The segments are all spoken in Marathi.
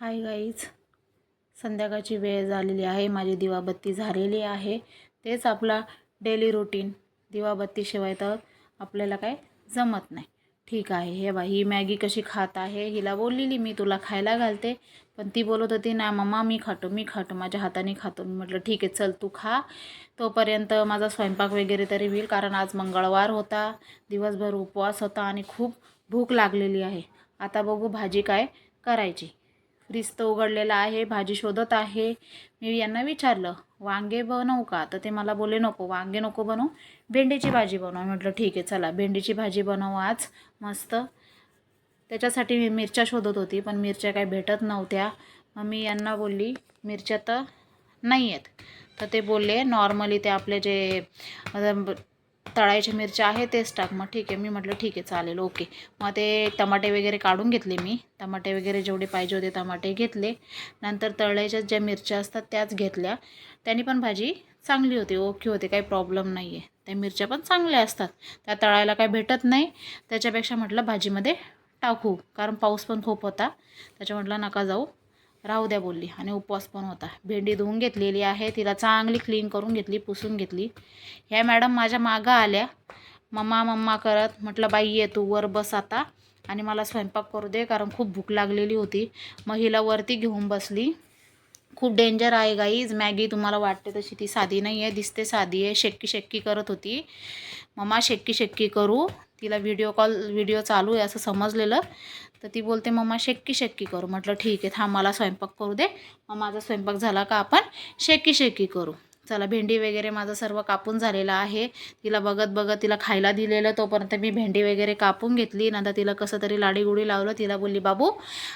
हाय गाईज, संध्याकाळची वेळ झालेली आहे. माझी दिवाबत्ती झालेली आहे. तेच आपला डेली रुटीन. दिवाबत्तीशिवाय तर आपल्याला काय जमत नाही. ठीक आहे. हे बा, ही मॅगी कशी खात आहे. हिला बोललेली मी तुला खायला घालते, पण ती बोलत होती ना मम्मा मी खातो माझ्या हाताने खातो. मी म्हटलं ठीक आहे चल तू खा, तोपर्यंत माझा स्वयंपाक वगैरे तरी होईल, कारण आज मंगळवार होता, दिवसभर उपवास होता आणि खूप भूक लागलेली आहे. आता बघू भाजी काय करायची. फ्रीज तर उघडलेला आहे, भाजी शोधत आहे. मी यांना विचारलं वांगे बनवू का, तर ते मला बोलले नको वांगे नको बनवू, भेंडीची भाजी बनव. म्हटलं ठीक आहे चला भेंडीची भाजी बनवू आज मस्त. त्याच्यासाठी मी मिरच्या शोधत होती, पण मिरच्या काही भेटत नव्हत्या. मग मी यांना बोलली मिरच्या तर नाही आहेत, तर ते बोलले नॉर्मली ते आपले जे तळायच्या मिरच्या आहे तेच टाक. मग ठीक आहे, मी म्हटलं ठीक आहे चालेल ओके. मग ते टमाटे वगैरे काढून घेतले मी, टमाटे वगैरे जेवढे पाहिजे होते टमाटे घेतले. नंतर तळायच्या ज्या मिरच्या असतात त्याच घेतल्या. त्यांनी पण भाजी चांगली होती, ओके होते, काही प्रॉब्लेम नाही आहे. त्या मिरच्या पण चांगल्या असतात, त्या तळायला काय भेटत नाही. त्याच्यापेक्षा म्हटलं भाजीमध्ये टाकू, कारण पाऊस पण खूप होता. त्याच्या म्हटलं नका जाऊ, राहू द्या बोलली. आणि उपवास पण होता. भेंडी धुवून घेतलेली आहे, तिला चांगली क्लीन करून घेतली, पुसून घेतली. ह्या मॅडम माझ्या मागं आल्या मम्मा मम्मा करत. म्हटलं बाई ये तू वर बस आता आणि मला स्वयंपाक करू दे, कारण खूप भूक लागलेली होती. मग हिला वरती घेऊन बसली. खूप डेंजर आहे गाईज मॅगी, तुम्हाला वाटते तशी ती साधी नाही आहे, दिसते साधी आहे. शेक्की शेक्की करत होती मम्मा, शेक्की शेक्की करू. तिला व्हिडिओ चालू आहे असं समजलेलं, तर ती बोलते मम्मा शेक्की शेक्की करू. म्हटलं ठीक आहे थांब मला स्वयंपाक करू दे, मग माझा स्वयंपाक झाला का आपण शेक्की शेक्की करू. चला भेंडी वगैरे माझं सर्व कापून झालेलं आहे. तिला बघत बघत तिला खायला दिलेलं, तोपर्यंत मी भेंडी वगैरे कापून घेतली. नंतर तिला कसं तरी लाडीगुडी लावलं. तिला बोलली बाबू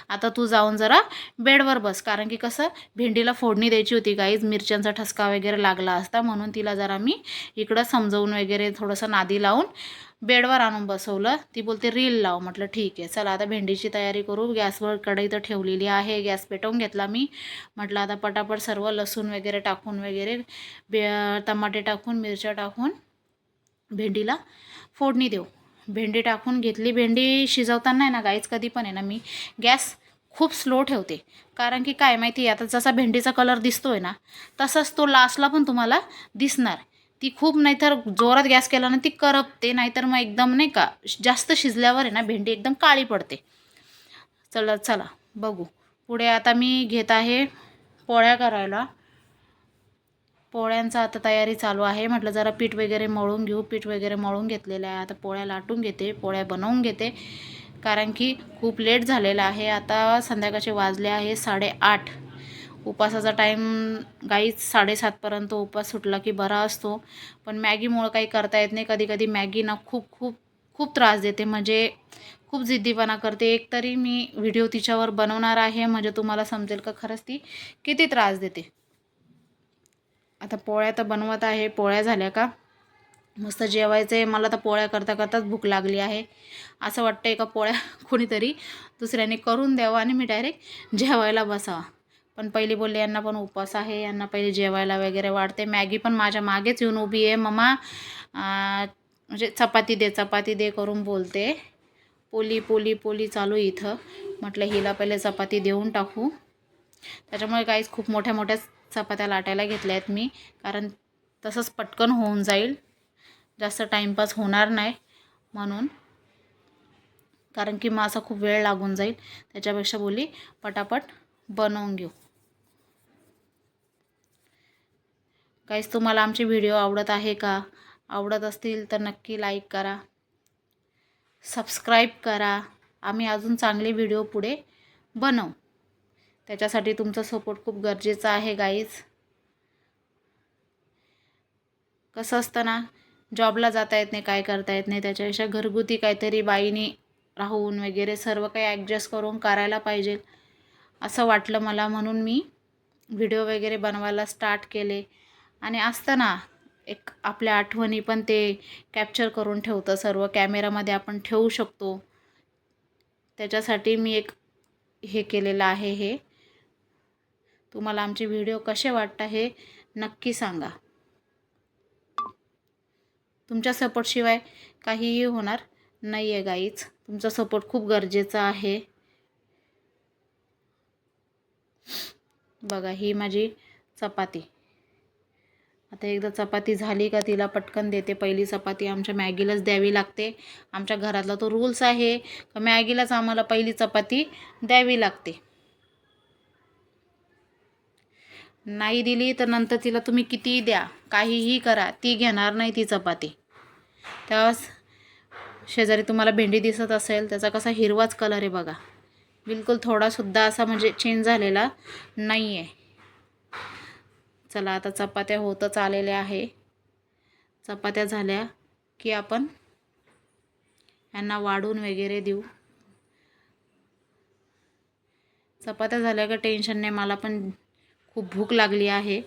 आता तू जाऊन जरा बेडवर बस, कारण की कसं भेंडीला फोडणी द्यायची होती गाईज, मिरच्यांचा ठसका वगैरे लागला असता, म्हणून तिला जरा मी इकडं समजवून वगैरे थोडंसं नादी लावून बेडवर आणून बसवलं. ती बोलते रील लाव. म्हटलं ठीक आहे चला आता भेंडीची तयारी करू. गॅसवर कढई तर ठेवलेली आहे, गॅस पेटवून घेतला मी. म्हटलं आता पटापट सर्व लसूण वगैरे टाकून वगैरे टमाटे टाकून मिरच्या टाकून भेंडीला फोडणी देऊ. भेंडी टाकून घेतली. भेंडी शिजवताना आहे ना गाईच कधी पण आहे ना मी गॅस खूप स्लो ठेवते, कारण की काय माहिती आता जसा भेंडीचा कलर दिसतोय ना तसाच तो लास्टला पण तुम्हाला दिसणार. ती खूप नाहीतर जोरात गॅस केला ना ती करपते, नाहीतर मग एकदम नाही का जास्त शिजल्यावर आहे ना भेंडी एकदम काळी पडते. चला चला बघू पुढे. आता मी घेत आहे पोळ्या करायला. पोळ्यांचा आता तयारी चालू आहे. म्हटलं जरा पीठ वगैरे मळून घेऊ. पीठ वगैरे मळून घेतलेलं आहे. आता पोळ्या लाटून घेते, पोळ्या बनवून घेते, कारण की खूप लेट झालेला आहे. आता संध्याकाळचे वाजले आहे 8:30. उपासाचा टाईम गाईच 7:30पर्यंत उपास सुटला की बरा असतो, पण मॅगीमुळं काही करता येत नाही. कधी कधी मॅगी ना खूप खूप खूप त्रास देते, म्हणजे खूप जिद्दीपणा करते. एक तरी मी व्हिडिओ तिच्यावर बनवणार आहे, म्हणजे तुम्हाला समजेल का खरंच ती किती त्रास देते. आता पोळ्या तर बनवत आहे. पोळ्या झाल्या का मस्त जेवायचं आहे. मला तर पोळ्या करता करताच भूक लागली आहे. असं वाटतं का पोळ्या कोणीतरी दुसऱ्याने करून द्यावं आणि मी डायरेक्ट जेवायला बसावा. पण पहिली बोलले यांना पण उपवास आहे, यांना पहिले जेवायला वगैरे वाढते. मॅगी पण माझ्या मागेच येऊन उभी आहे. मम्मा म्हणजे चपाती दे करून बोलते. पोली पोली पोली चालू इथं. म्हटलं हिला पहिले चपाती देऊन टाकू. त्याच्यामुळे काहीच खूप मोठ्या मोठ्या चपात्या लाटायला घेतल्या आहेत मी, कारण तसंच पटकन होऊन जाईल, जास्त टाईमपास होणार नाही म्हणून, कारण की मग असा खूप वेळ लागून जाईल. त्याच्यापेक्षा बोली पटापट बनवून घेऊ. काहीच तुम्हाला आमचे व्हिडिओ आवडत आहे का? आवडत असतील तर नक्की लाईक करा, सबस्क्राईब करा. आम्ही अजून चांगले व्हिडिओ पुढे बनवू, त्याच्यासाठी तुमचा सपोर्ट खूप गरजेचा आहे गाईज. कसं असतं ना, जॉबला जाता येत नाही, काय करता येत नाही, त्याच्यापेक्षा घरगुती काहीतरी बाईनी राहून वगैरे सर्व काही ॲडजस्ट करून करायला पाहिजे असं वाटलं मला, म्हणून मी व्हिडिओ वगैरे बनवायला स्टार्ट केले. आणि असतं ना एक आपल्या आठवणी पण ते कॅप्चर करून ठेवतं, सर्व कॅमेरामध्ये आपण ठेवू शकतो. त्याच्यासाठी मी एक हे केलेलं आहे. हे तुम्हाला आमचे व्हिडिओ कसे वाटतं हे नक्की सांगा. तुमच्या सपोर्टशिवाय काहीही होणार नाही आहे गाईज. तुमचा सपोर्ट खूप गरजेचा आहे. बघा ही माझी चपाती. आता एकदा चपाती झाली का तिला पटकन देते. पहिली चपाती आमच्या मॅगीलाच द्यावी लागते. आमच्या घरातला तो रूल्स आहे का मॅगीलाच आम्हाला पहिली चपाती द्यावी लागते. नाही दिली तर नंतर तिला तुम्ही कितीही द्या, काहीही करा, ती घेणार नाही ती चपाती. त्यावेळेस शेजारी तुम्हाला भेंडी दिसत असेल, त्याचा कसा हिरवाच कलर आहे बघा. बिलकुल थोडासुद्धा असा म्हणजे चेंज झालेला नाही आहे. चला आता चपात्या होतच आलेल्या आहे. चपात्या झाल्या की आपण यांना वाढून वगैरे देऊ. चपात्या झाल्या का टेन्शन नाही. मला पण खूप भूक लागली आहे,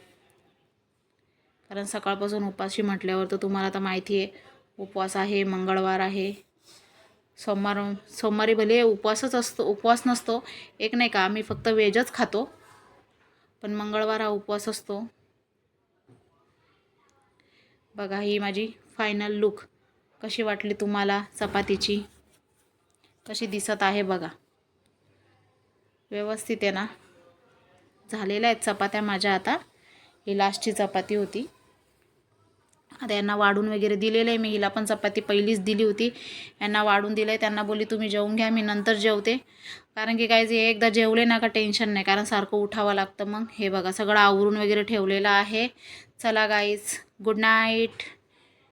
कारण सकाळपासून उपाशी म्हटल्यावर तर तुम्हाला आता माहिती आहे उपवास आहे, मंगळवार आहे. सोमवारी भले उपवासच असतो, उपवास नसतो. एक नाही का आम्ही फक्त व्हेजच खातो, पण मंगळवार हा उपवास असतो. बघा ही माझी फायनल लुक कशी वाटली तुम्हाला. चपातीची कशी दिसत आहे बघा. व्यवस्थित आहे ना. झालेल्या आहेत चपात्या माझ्या. आता ही लास्टची चपाती होती. आता यांना वाढून वगैरे दिलेलं आहे. मी हिला पण चपाती पहिलीच दिली होती, यांना वाढून दिलं आहे. त्यांना बोलली तुम्ही जेवून घ्या, मी नंतर जेवते. कारण की काय जे एकदा जेवले ना का टेन्शन नाही, कारण सारखं उठावं लागतं. मग हे बघा सगळं आवरून वगैरे ठेवलेलं आहे. चला गाईज, गुड नाईट.